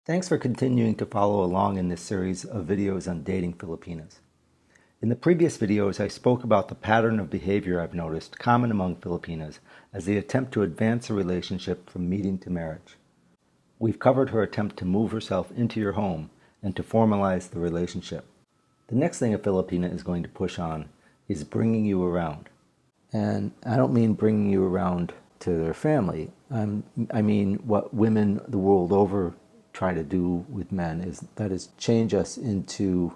Thanks for continuing to follow along in this series of videos on dating Filipinas. In the previous videos, I spoke about the pattern of behavior I've noticed common among Filipinas as they attempt to advance a relationship from meeting to marriage. We've covered her attempt to move herself into your home and to formalize the relationship. The next thing a Filipina is going to push on is bringing you around. And I don't mean bringing you around to their family. I mean what women the world over try to do with men is change us into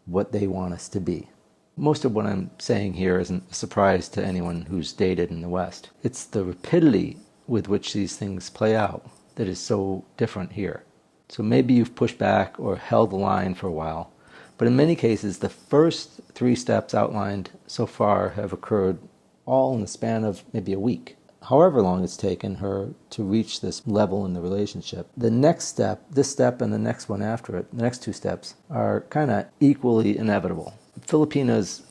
what they want us to be. Most of what I'm saying here isn't a surprise to anyone who's dated in the West. It's the rapidity with which these things play out that is so different here. So maybe you've pushed back or held the line for a while, but in many cases the first 3 steps outlined so far have occurred all in the span of maybe a week. However long it's taken her to reach this level in the relationship, the next step, this step and the next one after it, the next 2 steps, are kind of equally inevitable. Filipinas,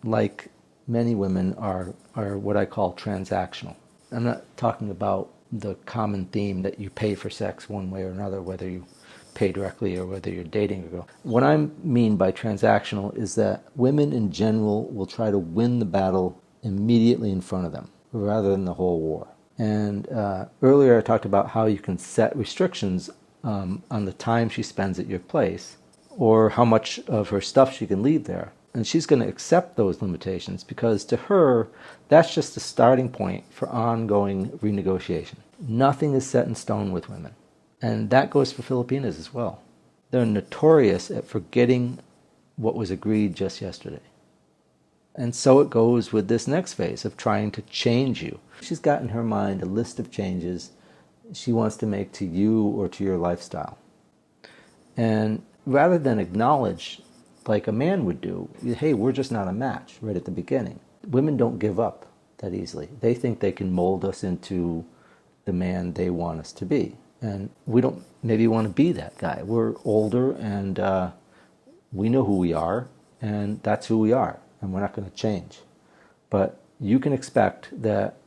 like many women, are what I call transactional. I'm not talking about the common theme that you pay for sex one way or another, whether you pay directly or whether you're dating a girl. What I mean by transactional is that women in general will try to win the battle immediately in front of them, rather than the whole war. And earlier I talked about how you can set restrictions on the time she spends at your place or how much of her stuff she can leave there. And she's going to accept those limitations because to her, that's just the starting point for ongoing renegotiation. Nothing is set in stone with women. And that goes for Filipinas as well. They're notorious at forgetting what was agreed just yesterday. And so it goes with this next phase of trying to change you. She's got in her mind a list of changes she wants to make to you or to your lifestyle. And rather than acknowledge, like a man would do, hey, we're just not a match right at the beginning. Women don't give up that easily. They think they can mold us into the man they want us to be. And we don't maybe want to be that guy. We're older and we know who we are, and that's who we are. And we're not going to change. But you can expect that,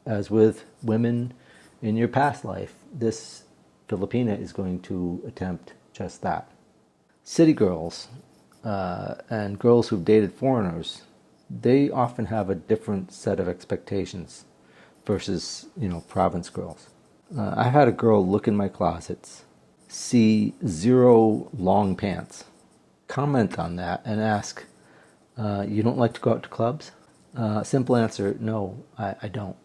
as with women in your past life, this Filipina is going to attempt just that. City girls and girls who've dated foreigners, they often have a different set of expectations versus, province girls. I had a girl look in my closets, see 0 long pants, comment on that, and ask, you don't like to go out to clubs? Simple answer, no, I don't.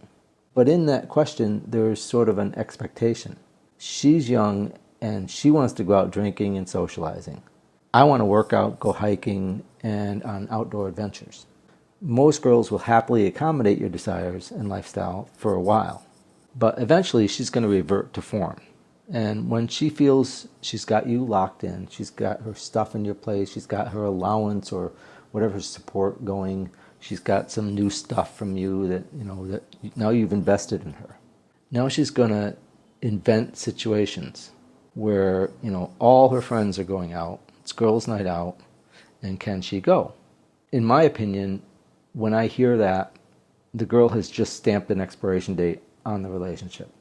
But in that question, there's sort of an expectation. She's young and she wants to go out drinking and socializing. I want to work out, go hiking, and on outdoor adventures. Most girls will happily accommodate your desires and lifestyle for a while, but eventually she's going to revert to form. And when she feels she's got you locked in, she's got her stuff in your place, she's got her allowance or whatever support going, she's got some new stuff from you that now you've invested in her. Now she's going to invent situations where all her friends are going out, it's girls' night out, and can she go? In my opinion, when I hear that, the girl has just stamped an expiration date on the relationship.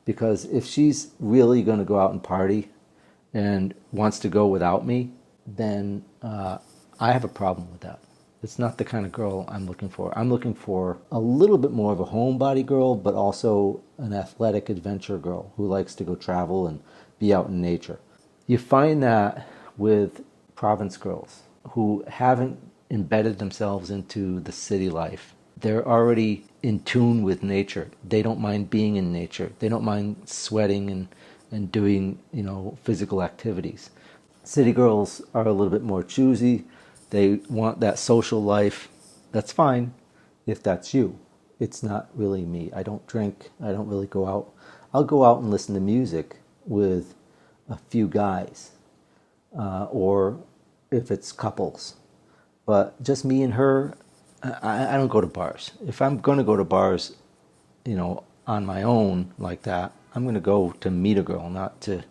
Because if she's really going to go out and party and wants to go without me, then I have a problem with that. It's not the kind of girl I'm looking for. I'm looking for a little bit more of a homebody girl, but also an athletic adventure girl who likes to go travel and be out in nature. You find that with province girls who haven't embedded themselves into the city life. They're already in tune with nature. They don't mind being in nature. They don't mind sweating and doing, physical activities. City girls are a little bit more choosy. They want that social life. That's fine if that's you. It's not really me. I don't drink. I don't really go out. I'll go out and listen to music with a few guys, or if it's couples. But just me and her, I don't go to bars. If I'm going to go to bars, on my own like that, I'm going to go to meet a girl, not to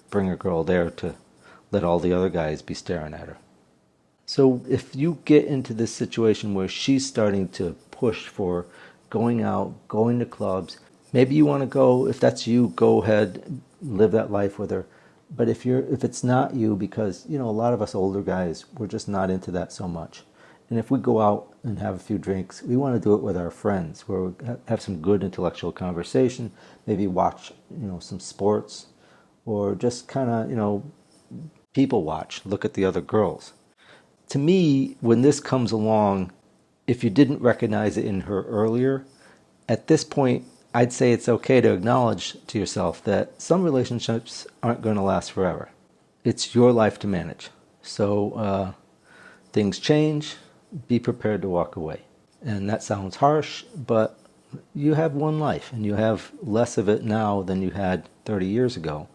bring a girl there to let all the other guys be staring at her. So if you get into this situation where she's starting to push for going out, going to clubs, Maybe you want to go, if that's you, go ahead, live that life with her. But if it's not you, because a lot of us older guys, we're just not into that so much. And if we go out and have a few drinks, we want to do it with our friends, where we have some good intellectual conversation, maybe watch some sports, or just kind of people watch, look at the other girls. To me, when this comes along, if you didn't recognize it in her earlier, at this point, I'd say it's okay to acknowledge to yourself that some relationships aren't going to last forever. It's your life to manage. So things change, be prepared to walk away. And that sounds harsh, but you have one life, and you have less of it now than you had 30 years ago.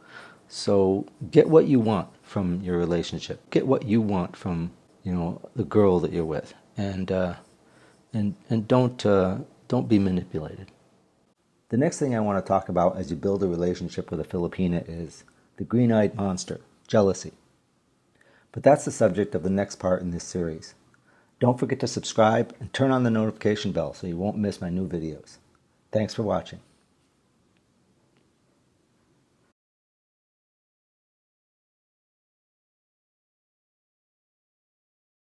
So get what you want from your relationship. Get what you want from the girl that you're with, and don't be manipulated. The next thing I want to talk about as you build a relationship with a Filipina is the green-eyed monster, jealousy. But that's the subject of the next part in this series. Don't forget to subscribe and turn on the notification bell so you won't miss my new videos. Thanks for watching.